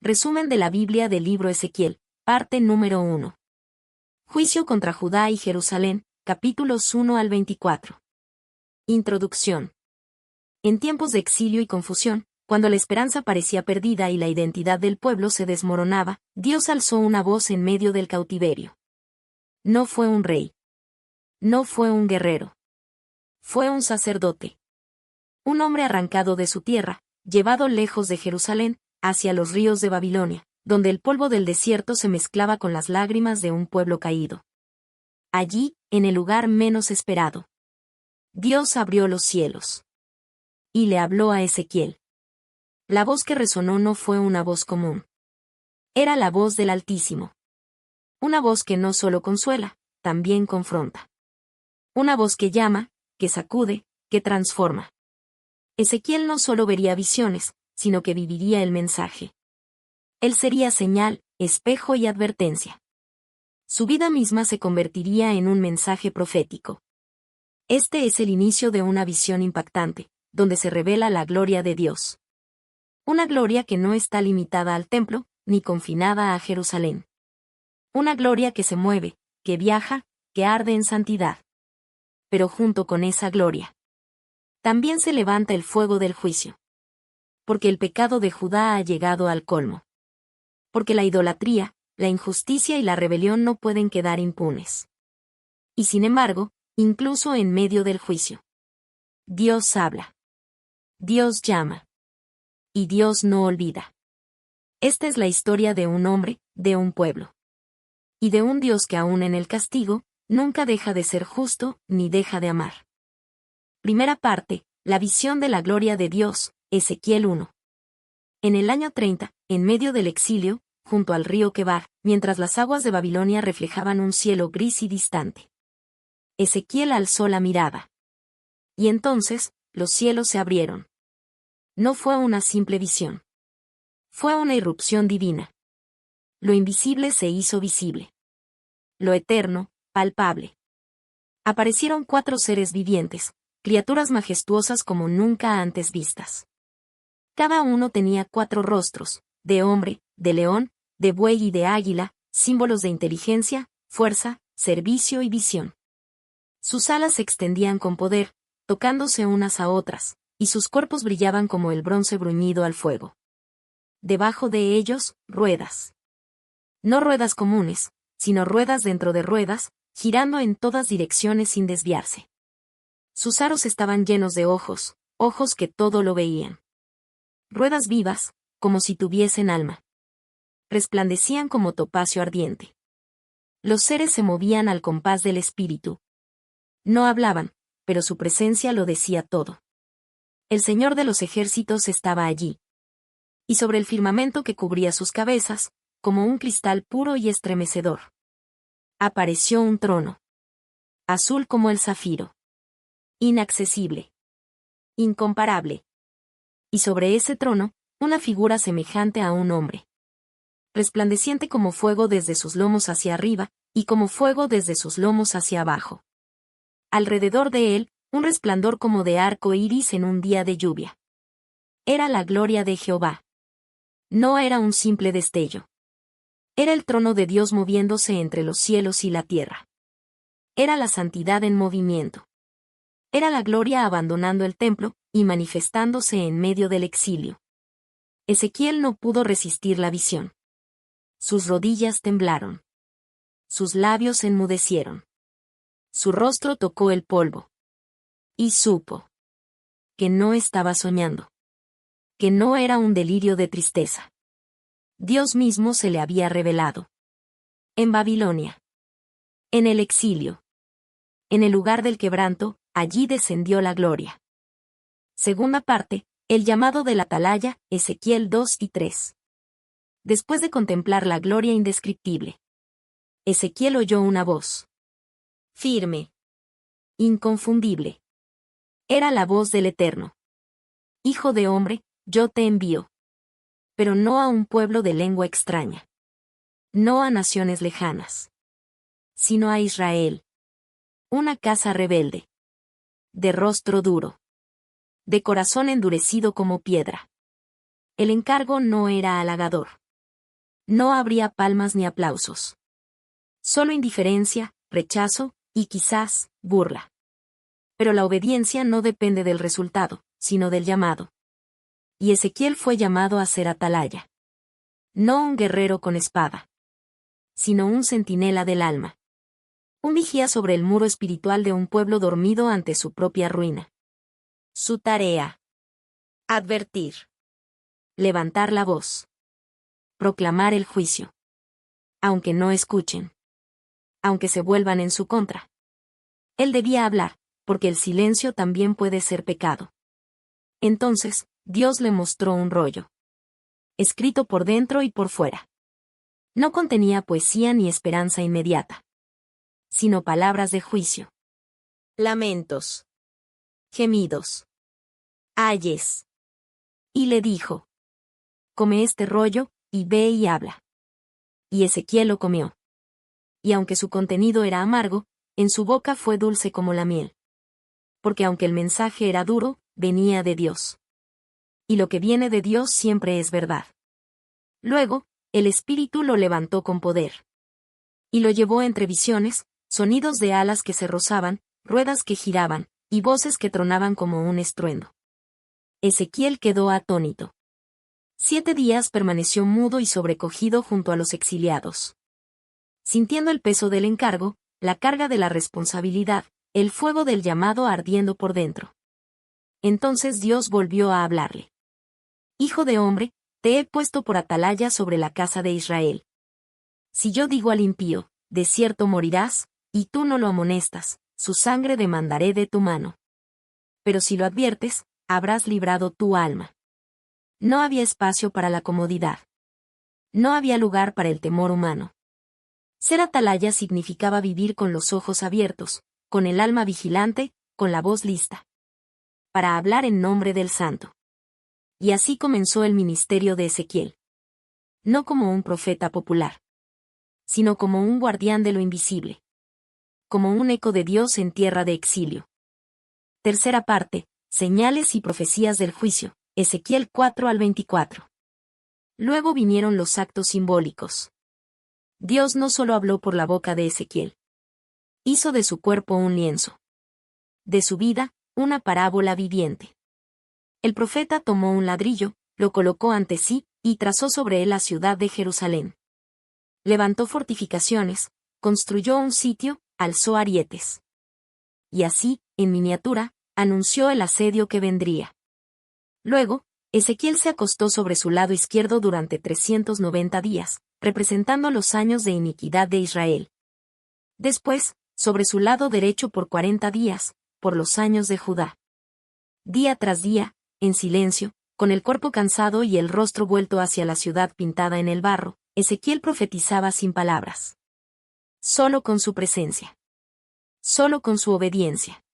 Resumen de la Biblia del libro Ezequiel, parte número 1. Juicio contra Judá y Jerusalén, capítulos 1 al 24. Introducción. En tiempos de exilio y confusión, cuando la esperanza parecía perdida y la identidad del pueblo se desmoronaba, Dios alzó una voz en medio del cautiverio. No fue un rey. No fue un guerrero. Fue un sacerdote. Un hombre arrancado de su tierra, llevado lejos de Jerusalén, hacia los ríos de Babilonia, donde el polvo del desierto se mezclaba con las lágrimas de un pueblo caído. Allí, en el lugar menos esperado, Dios abrió los cielos. Y le habló a Ezequiel. La voz que resonó no fue una voz común. Era la voz del Altísimo. Una voz que no solo consuela, también confronta. Una voz que llama, que sacude, que transforma. Ezequiel no solo vería visiones, sino que viviría el mensaje. Él sería señal, espejo y advertencia. Su vida misma se convertiría en un mensaje profético. Este es el inicio de una visión impactante, donde se revela la gloria de Dios. Una gloria que no está limitada al templo, ni confinada a Jerusalén. Una gloria que se mueve, que viaja, que arde en santidad. Pero junto con esa gloria, también se levanta el fuego del juicio. Porque el pecado de Judá ha llegado al colmo. Porque la idolatría, la injusticia y la rebelión no pueden quedar impunes. Y sin embargo, incluso en medio del juicio, Dios habla. Dios llama. Y Dios no olvida. Esta es la historia de un hombre, de un pueblo. Y de un Dios que aún en el castigo, nunca deja de ser justo, ni deja de amar. Primera parte, la visión de la gloria de Dios, Ezequiel 1. En el año 30, en medio del exilio, junto al río Quebar, mientras las aguas de Babilonia reflejaban un cielo gris y distante, Ezequiel alzó la mirada. Y entonces, los cielos se abrieron. No fue una simple visión. Fue una irrupción divina. Lo invisible se hizo visible. Lo eterno, palpable. Aparecieron 4 seres vivientes, criaturas majestuosas como nunca antes vistas. Cada uno tenía 4 rostros, de hombre, de león, de buey y de águila, símbolos de inteligencia, fuerza, servicio y visión. Sus alas se extendían con poder, tocándose unas a otras, y sus cuerpos brillaban como el bronce bruñido al fuego. Debajo de ellos, ruedas. No ruedas comunes, sino ruedas dentro de ruedas, girando en todas direcciones sin desviarse. Sus aros estaban llenos de ojos, ojos que todo lo veían. Ruedas vivas, como si tuviesen alma. Resplandecían como topacio ardiente. Los seres se movían al compás del espíritu. No hablaban, pero su presencia lo decía todo. El Señor de los ejércitos estaba allí. Y sobre el firmamento que cubría sus cabezas, como un cristal puro y estremecedor, apareció un trono. Azul como el zafiro. Inaccesible. Incomparable. Y sobre ese trono, una figura semejante a un hombre. Resplandeciente como fuego desde sus lomos hacia arriba, y como fuego desde sus lomos hacia abajo. Alrededor de él, un resplandor como de arco iris en un día de lluvia. Era la gloria de Jehová. No era un simple destello. Era el trono de Dios moviéndose entre los cielos y la tierra. Era la santidad en movimiento. Era la gloria abandonando el templo, y manifestándose en medio del exilio. Ezequiel no pudo resistir la visión. Sus rodillas temblaron. Sus labios enmudecieron. Su rostro tocó el polvo. Y supo que no estaba soñando. Que no era un delirio de tristeza. Dios mismo se le había revelado. En Babilonia. En el exilio. En el lugar del quebranto, allí descendió la gloria. Segunda parte, el llamado de la atalaya, Ezequiel 2 y 3. Después de contemplar la gloria indescriptible, Ezequiel oyó una voz. Firme. Inconfundible. Era la voz del Eterno. Hijo de hombre, yo te envío. Pero no a un pueblo de lengua extraña. No a naciones lejanas. Sino a Israel. Una casa rebelde. De rostro duro. De corazón endurecido como piedra. El encargo no era halagador. No habría palmas ni aplausos. Solo indiferencia, rechazo, y quizás, burla. Pero la obediencia no depende del resultado, sino del llamado. Y Ezequiel fue llamado a ser atalaya. No un guerrero con espada, sino un centinela del alma. Un vigía sobre el muro espiritual de un pueblo dormido ante su propia ruina. Su tarea: advertir, levantar la voz, proclamar el juicio. Aunque no escuchen, aunque se vuelvan en su contra. Él debía hablar, porque el silencio también puede ser pecado. Entonces, Dios le mostró un rollo, escrito por dentro y por fuera. No contenía poesía ni esperanza inmediata, sino palabras de juicio, lamentos, gemidos, ayes. Y le dijo: come este rollo, y ve y habla. Y Ezequiel lo comió. Y aunque su contenido era amargo, en su boca fue dulce como la miel. Porque aunque el mensaje era duro, venía de Dios. Y lo que viene de Dios siempre es verdad. Luego, el Espíritu lo levantó con poder. Y lo llevó entre visiones, sonidos de alas que se rozaban, ruedas que giraban, y voces que tronaban como un estruendo. Ezequiel quedó atónito. 7 días permaneció mudo y sobrecogido junto a los exiliados. Sintiendo el peso del encargo, la carga de la responsabilidad, el fuego del llamado ardiendo por dentro. Entonces Dios volvió a hablarle. Hijo de hombre, te he puesto por atalaya sobre la casa de Israel. Si yo digo al impío, de cierto morirás, y tú no lo amonestas, su sangre demandaré de tu mano. Pero si lo adviertes, habrás librado tu alma. No había espacio para la comodidad. No había lugar para el temor humano. Ser atalaya significaba vivir con los ojos abiertos, con el alma vigilante, con la voz lista. Para hablar en nombre del Santo. Y así comenzó el ministerio de Ezequiel. No como un profeta popular, sino como un guardián de lo invisible. Como un eco de Dios en tierra de exilio. Tercera parte, señales y profecías del juicio, Ezequiel 4 al 24. Luego vinieron los actos simbólicos. Dios no solo habló por la boca de Ezequiel. Hizo de su cuerpo un lienzo. De su vida, una parábola viviente. El profeta tomó un ladrillo, lo colocó ante sí, y trazó sobre él la ciudad de Jerusalén. Levantó fortificaciones, construyó un sitio, alzó arietes. Y así, en miniatura, anunció el asedio que vendría. Luego, Ezequiel se acostó sobre su lado izquierdo durante 390 días, representando los años de iniquidad de Israel. Después, sobre su lado derecho por 40 días, por los años de Judá. Día tras día, en silencio, con el cuerpo cansado y el rostro vuelto hacia la ciudad pintada en el barro, Ezequiel profetizaba sin palabras. Solo con su presencia. Solo con su obediencia.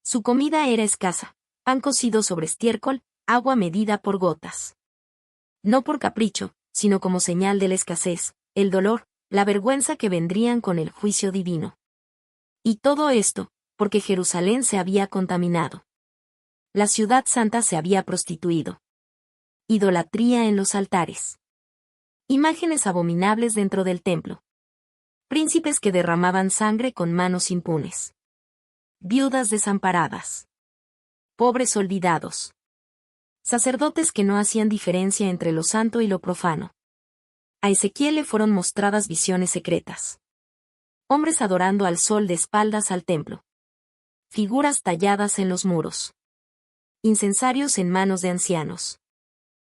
Su comida era escasa, pan cocido sobre estiércol, agua medida por gotas. No por capricho, sino como señal de la escasez, el dolor, la vergüenza que vendrían con el juicio divino. Y todo esto, porque Jerusalén se había contaminado. La ciudad santa se había prostituido. Idolatría en los altares. Imágenes abominables dentro del templo. Príncipes que derramaban sangre con manos impunes. Viudas desamparadas. Pobres olvidados. Sacerdotes que no hacían diferencia entre lo santo y lo profano. A Ezequiel le fueron mostradas visiones secretas. Hombres adorando al sol de espaldas al templo. Figuras talladas en los muros. Incensarios en manos de ancianos.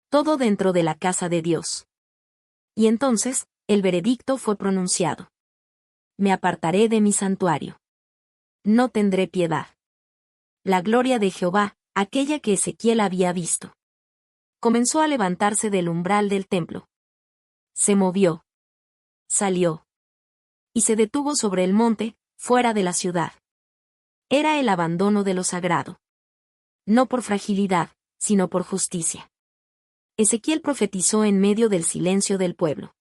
Todo dentro de la casa de Dios. Y entonces, el veredicto fue pronunciado. Me apartaré de mi santuario. No tendré piedad. La gloria de Jehová, aquella que Ezequiel había visto, comenzó a levantarse del umbral del templo. Se movió. Salió. Y se detuvo sobre el monte, fuera de la ciudad. Era el abandono de lo sagrado. No por fragilidad, sino por justicia. Ezequiel profetizó en medio del silencio del pueblo.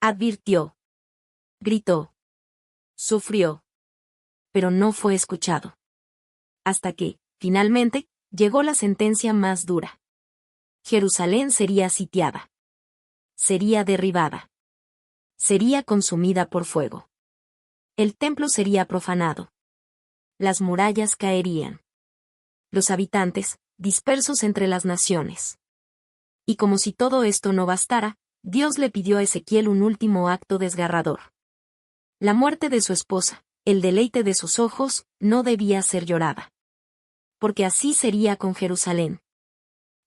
Advirtió. Gritó. Sufrió. Pero no fue escuchado. Hasta que, finalmente, llegó la sentencia más dura. Jerusalén sería sitiada. sería derribada. Sería consumida por fuego. El templo sería profanado. Las murallas caerían. Los habitantes, dispersos entre las naciones. Y como si todo esto no bastara, Dios le pidió a Ezequiel un último acto desgarrador. La muerte de su esposa, el deleite de sus ojos, no debía ser llorada. Porque así sería con Jerusalén.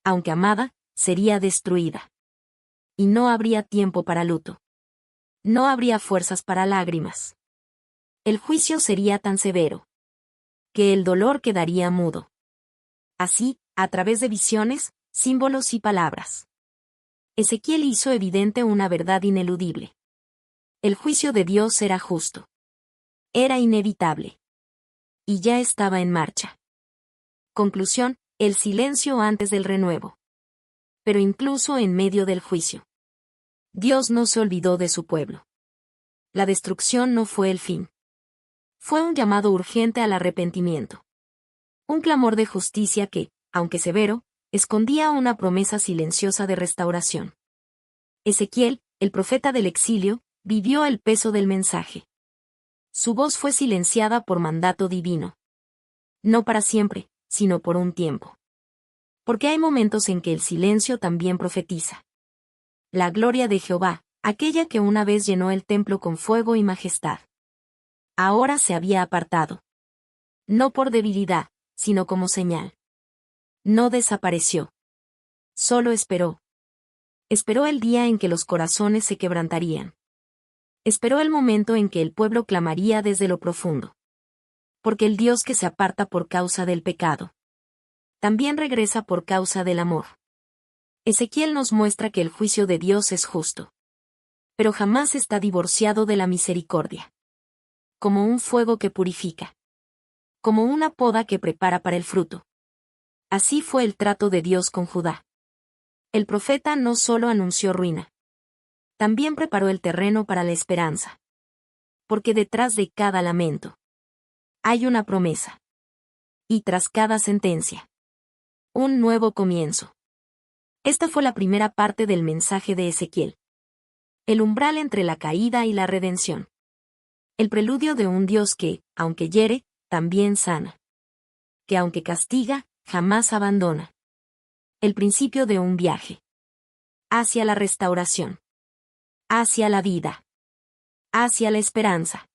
Aunque amada, sería destruida. Y no habría tiempo para luto. No habría fuerzas para lágrimas. El juicio sería tan severo que el dolor quedaría mudo. Así, a través de visiones, símbolos y palabras, Ezequiel hizo evidente una verdad ineludible. El juicio de Dios era justo. Era inevitable. Y ya estaba en marcha. Conclusión: el silencio antes del renuevo. Pero incluso en medio del juicio, Dios no se olvidó de su pueblo. La destrucción no fue el fin. Fue un llamado urgente al arrepentimiento. Un clamor de justicia que, aunque severo, escondía una promesa silenciosa de restauración. Ezequiel, el profeta del exilio, vivió el peso del mensaje. Su voz fue silenciada por mandato divino. No para siempre, sino por un tiempo. Porque hay momentos en que el silencio también profetiza. La gloria de Jehová, aquella que una vez llenó el templo con fuego y majestad, ahora se había apartado. No por debilidad, sino como señal. No desapareció. Solo esperó. Esperó el día en que los corazones se quebrantarían. Esperó el momento en que el pueblo clamaría desde lo profundo. Porque el Dios que se aparta por causa del pecado, también regresa por causa del amor. Ezequiel nos muestra que el juicio de Dios es justo. Pero jamás está divorciado de la misericordia. Como un fuego que purifica. Como una poda que prepara para el fruto. Así fue el trato de Dios con Judá. El profeta no solo anunció ruina. También preparó el terreno para la esperanza. Porque detrás de cada lamento hay una promesa. Y tras cada sentencia, un nuevo comienzo. Esta fue la primera parte del mensaje de Ezequiel. El umbral entre la caída y la redención. El preludio de un Dios que, aunque hiere, también sana. Que aunque castiga, jamás abandona. El principio de un viaje. Hacia la restauración. Hacia la vida. Hacia la esperanza.